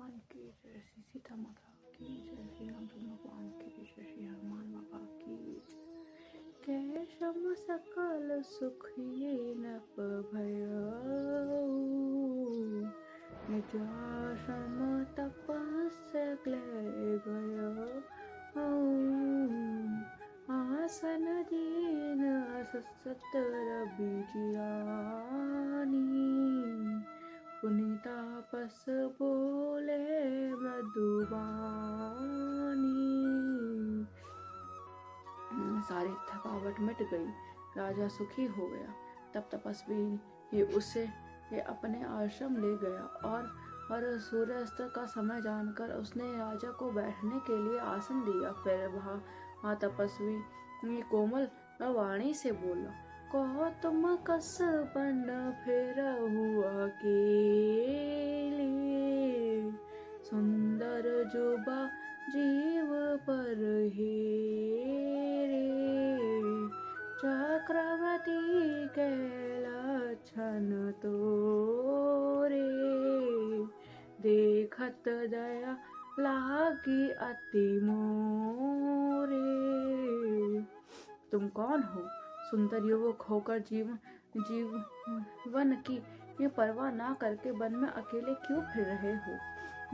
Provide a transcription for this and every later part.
भगवान की जय, श्री सीता माता की जय, श्री रामचंद्र भगवान की जय, श्री हनुमान बाबा की जय। केशम सकल सुख ये न भयो, निज आश्रम तपस्या क्ले गयो। आसन दीन असतर बिजियानी, पुनीतापस बोले मृदुबानी। सारी थकावट मिट गई, राजा सुखी हो गया। तब तपस्वी ये उसे अपने आश्रम ले गया और सूर्यास्त का समय जानकर उसने राजा को बैठने के लिए आसन दिया। फिर वह तपस्वी कोमल वाणी से बोला, कहो तुम कस बन फिर हुआ अकेले, सुंदर जुबा जीव पर हेरे, चक्रवर्ती के लक्षण तोरे, देखत दया लागी अति मोरे। तुम कौन हो? सुंदर युवक होकर जीवन की ये परवाह ना करके वन में अकेले क्यों फिर रहे हो?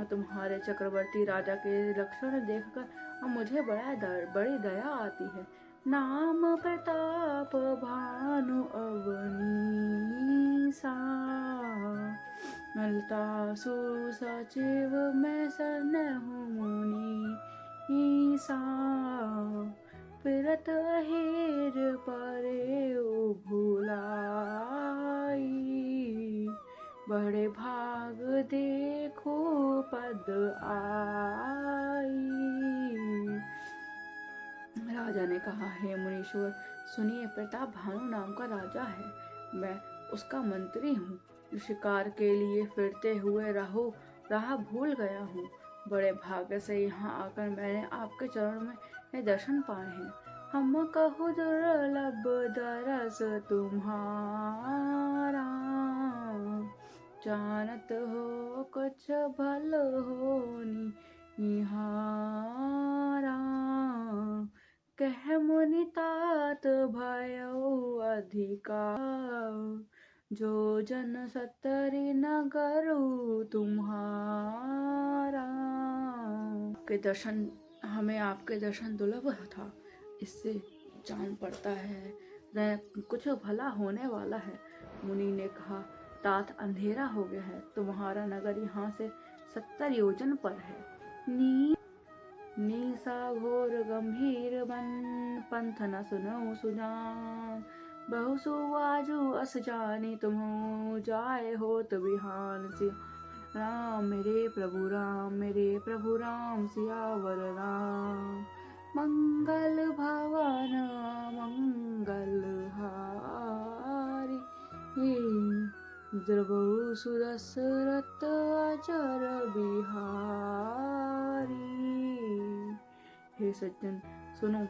तुम्हारे चक्रवर्ती राजा के लक्षण देखकर मुझे बड़ी दया आती है। नाम प्रताप भानु अवनीसा, मिलता सुसचिव मैं सनहु मुनि सा, फिरत अहिर परे भुलाई, बड़े भाग देखो पद आई। राजा ने कहा, हे मुनीश्वर सुनिए, प्रताप भानु नाम का राजा है। मैं उसका मंत्री हूँ। शिकार के लिए फिरते हुए राह भूल गया हूँ। बड़े भाग्य से यहाँ आकर मैंने आपके चरण में दर्शन पाए हैं। हम कहु दुर्लभ दरस तुम्हारा, जानत हो कुछ भल होनी निहारा, कह मुनि तात भयो अधिकार, जो जन सत्तरी नगरु तुम्हारा। हमें आपके दर्शन दुर्लभ था, इससे जान पड़ता है कुछ भला होने वाला है। मुनि ने कहा, तात अंधेरा हो गया है, तुम्हारा नगर यहाँ से 70 योजन पर है। निशा घोर गंभीर बन, पंथ न सुनो सुजान, बहु सुवाजु अस जानी, तुम्हु जाए होत बिहान। राम मेरे प्रभु राम सियावर राम, मंगल भवन मंगल हारी, द्रवहु सुदशरथ अचर बिहारी। हे सज्जन सुनो,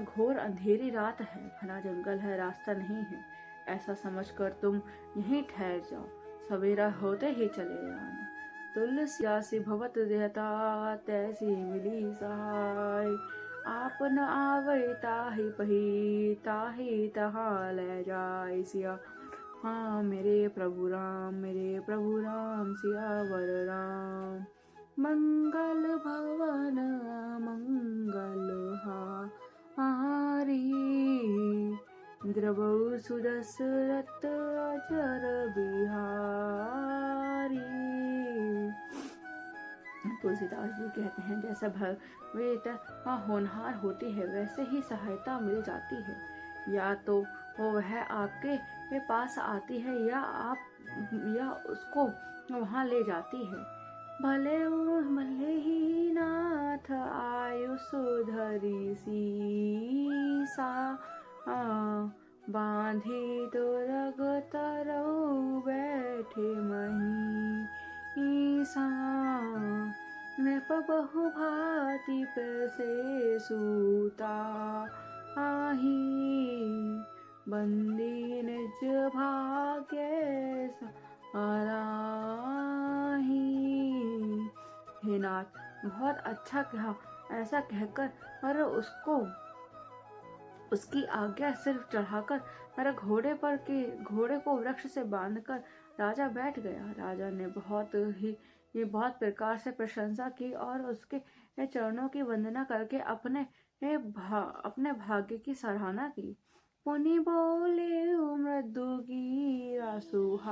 घोर अंधेरी रात है, घना जंगल है, रास्ता नहीं है। ऐसा समझकर तुम यहीं ठहर जाओ, सवेरा होते ही चले आना। तुलसीदासी भवत देहता, तैसी मिली सहाय, आप न आवे ताहि पही, ताहि तहाँ ले जाय सिया। हाँ मेरे प्रभु राम सियावर राम, मंगल भवन मंगल हारी, द्रवहु सुदशरथ अचर बिहारी। तुलसीदास जी कहते हैं, जैसा भगवत होनहार होती है वैसे ही सहायता मिल जाती है। या तो वह आपके पास आती है या उसको वहाँ ले जाती है। भले ही नाथ आयुष धरी सीसा, बांधी दुर्ग तरऊ बैठे मही सा, नृप बहु भांति पैसे सूता आही, बंदी निज भाग्य सराही, हे नाथ, बहुत अच्छा कहा। ऐसा कहकर और उसकी आज्ञा सिर्फ चढ़ाकर और घोड़े को वृक्ष से बांधकर राजा बैठ गया। राजा ने बहुत प्रकार से प्रशंसा की और उसके चरणों की वंदना करके अपने भाग्य की सराहना की। पुनि बोले मृदु गिरा सुहाई,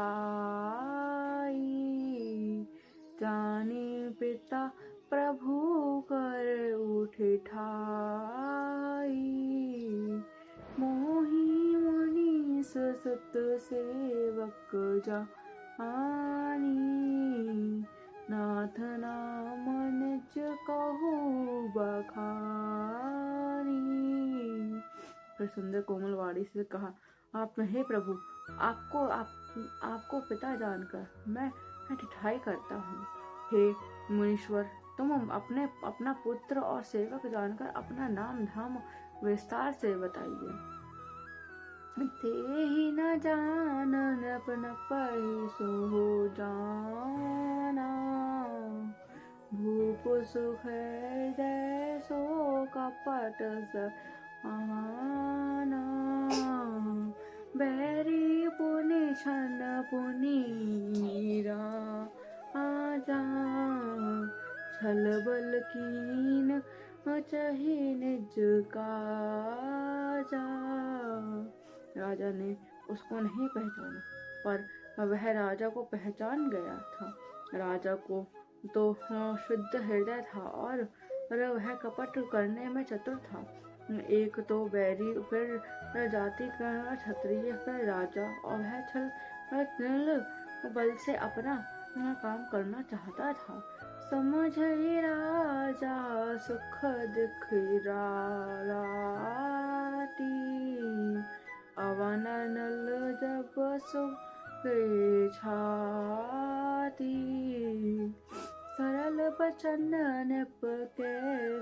जाने पिता प्रभु कर उठे ठाई। मोहि मुनीस सुत सेवक जानी, नाथ नाम निज कहु बखानी। फिर सुंदर कोमल वाणी से कहा, आप हे प्रभु, आपको पिता जानकर मैं ठिठाई करता हूँ। हे मुनीश्वर, तुम अपना पुत्र और सेवक जानकर अपना नाम धाम विस्तार से बताइए। तेहि न जानन अपन पहि सो जाना, भूप सुख हृदय सो कपट आना। बैरी पुनि छन पुनि राजा, छल बल कीन चहि निज काजा। राजा ने उसको नहीं पहचाना, पर वह राजा को पहचान गया था। राजा को तो शुद्ध हृदय था और वह कपट करने में चतुर था। एक तो बैरी, फिर जाति का क्षत्रिय, फिर राजा, और वह छल बल से अपना काम करना चाहता था। समझ ही राजा सुख दिख राती, अवन नल जब सुखे छाती। सरल बचन निप के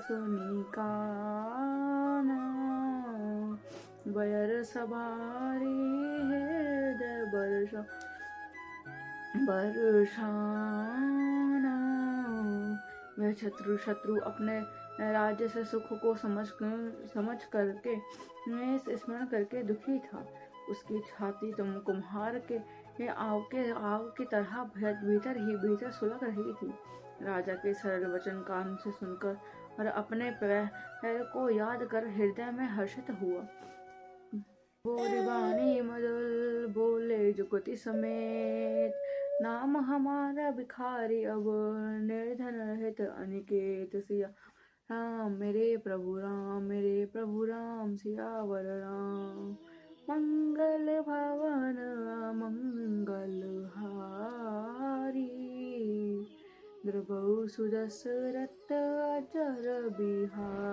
सुनि काना, बयर सवारी हृदय बरसाना। वह शत्रु अपने राज्य से सुख को समझ करके स्मरण करके दुखी था। उसकी छाती कुम्हार के आग की तरह भीतर सुलग रही थी। राजा के सरल वचन कान से सुनकर और अपने पैर को याद कर हृदय में हर्षित हुआ। बोली वाणी मधुर बोले जुगति समेत, नाम हमारा भिखारी अब निर्धन रहित अनिकेत। सिया राम मेरे प्रभु राम, सियावर राम। मंगल भवन मंगल हारी, द्रवहु सुदशरथ अजर बिहारी।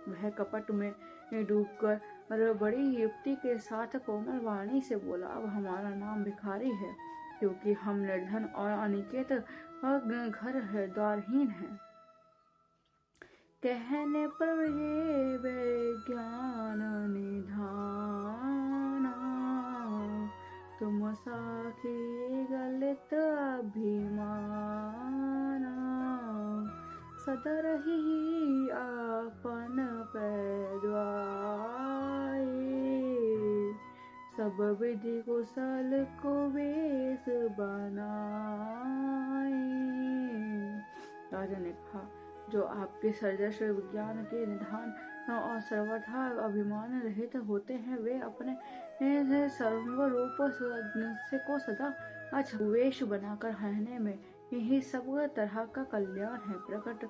वह कपट में डूबकर और बड़ी युक्ति के साथ कोमल वाणी से बोला, अब हमारा नाम भिखारी है, क्योंकि हम निर्धन और अनिकेत घर है द्वारहीन हैं। कहने पर ज्ञान निधाना, तुम साखी गलित अभिमाना। सदर ही आपन पैद्वाए, सब विधि कुशल को वेश बनाए। राजा ने कहा, जो आपके सर्जस्व विज्ञान के निधान और सर्वथा अभिमान रहित होते हैं, वे अपने सर्व रूप से को सदा वेश बनाकर रहने में यही सब तरह का कल्याण है। प्रकट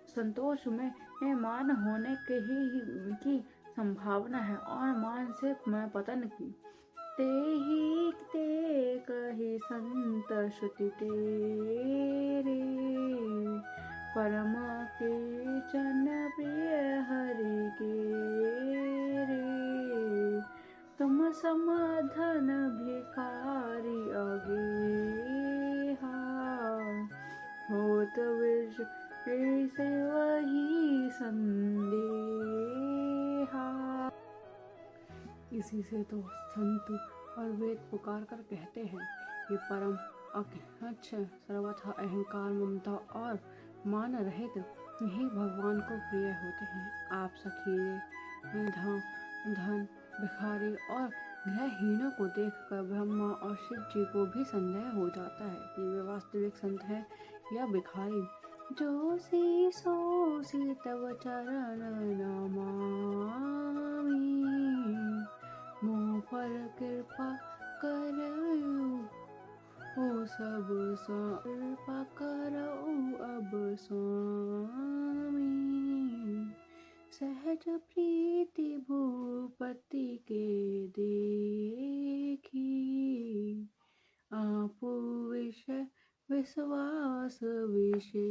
संतोष में मान होने की संभावना है और मान से पतन की। ते कही संत श्रुति तेरे, परम के चन प्रिय हरि के रे। तुम समाधन भिखारी अगेहा, होत विष से वही संदेहा। इसी से तो संत और वेद पुकार कर कहते हैं कि परम ओके, अच्छा, सर्वथा अहंकार, ममता और मान रहित यही भगवान को प्रिय होते हैं। आप सखीरे, धन, भिखारी और गृहहीनों को देखकर ब्रह्मा और शिव जी को भी संदेह हो जाता है कि वे वास्तविक संत हैं या भिखारी। जो सी सो सी तव चरण नमामि, मोह पर कृपा करऊ ओ सब कृपा करऊ अब स्वामी। सहज प्रीति भूपति के देखी, आप विषय विश्वास विशेषी।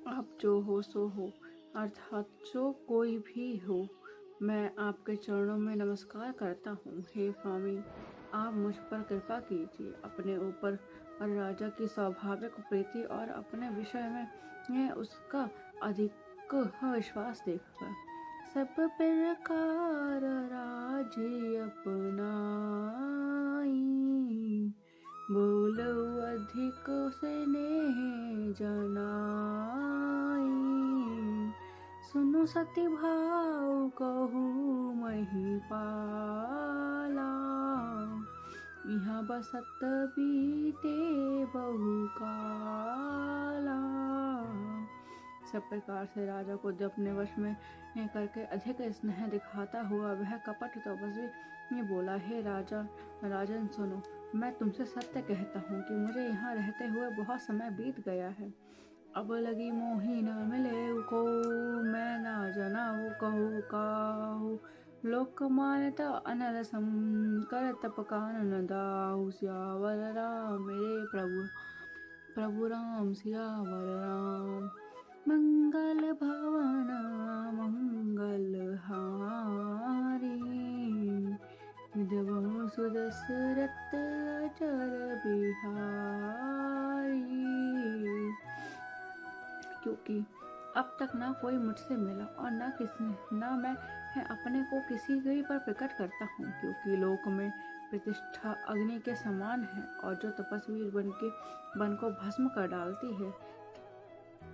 आप जो हो सो हो, अर्थात जो कोई भी हो, मैं आपके चरणों में नमस्कार करता हूँ। हे स्वामी, आप मुझ पर कृपा कीजिए। अपने ऊपर और राजा की स्वाभाविक प्रीति और अपने विषय में उसका अधिक विश्वास देखकर सब प्रकार राज्य अपनाई, बोलो अधिक स्नेह जनाई। सुनो सती भाव कहूँ महिपाला, यहाँ बसत बीते बहुकाला। सब प्रकार से राजा को अपने वश में करके अधिक स्नेह दिखाता हुआ वह कपट तपस्वी बोला, हे राजन सुनो, मैं तुमसे सत्य कहता हूँ कि मुझे यहाँ रहते हुए बहुत समय बीत गया है। अब लगी मोही न मिले को, मैं ना जनाऊ कहू काहू। लोक मान्यता अनल सम, कर तप कानन दाऊ। सियावर राम मेरे प्रभु राम, सियावर राम। मंगल भवन मंगल हारी, विधवो सुदशरथ अचर बिहारी। क्योंकि अब तक ना कोई मुझसे मिला और ना मैं अपने को किसी के पर प्रकट करता हूँ, क्योंकि लोक में प्रतिष्ठा अग्नि के समान है और जो तपस्वी बन को भस्म कर डालती है।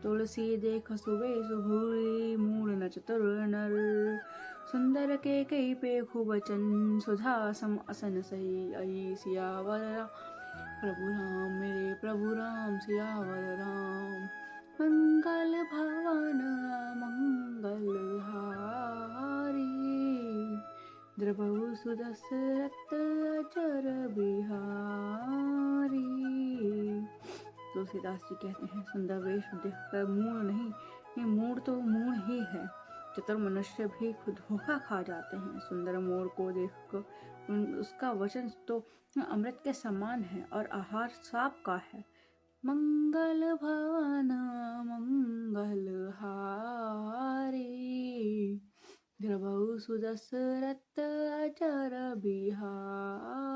तुलसी देख सुबह सुभूरी, मूड न चतुर नर। सुंदर के कई पे खूबचन, सुधा सम असन सही। आई सियावर राम प्रभु राम, मेरे प्रभु राम, सियावर राम। मंगल भवन मंगल हारी, द्रवहु सुदशरथ अचर बिहारी। तुलसीदास जी कहते हैं, सुंदर वेश देखकर मूढ़ नहीं, ये मूढ़ तो मूढ़ ही है। चतुर मनुष्य भी खुद धोखा खा जाते हैं। सुंदर मोर को देखकर उसका वचन तो अमृत के समान है और आहार सांप का है। मंगल भवन मंगल हारी, द्रवहु सुदशरथ अचर बिहारी।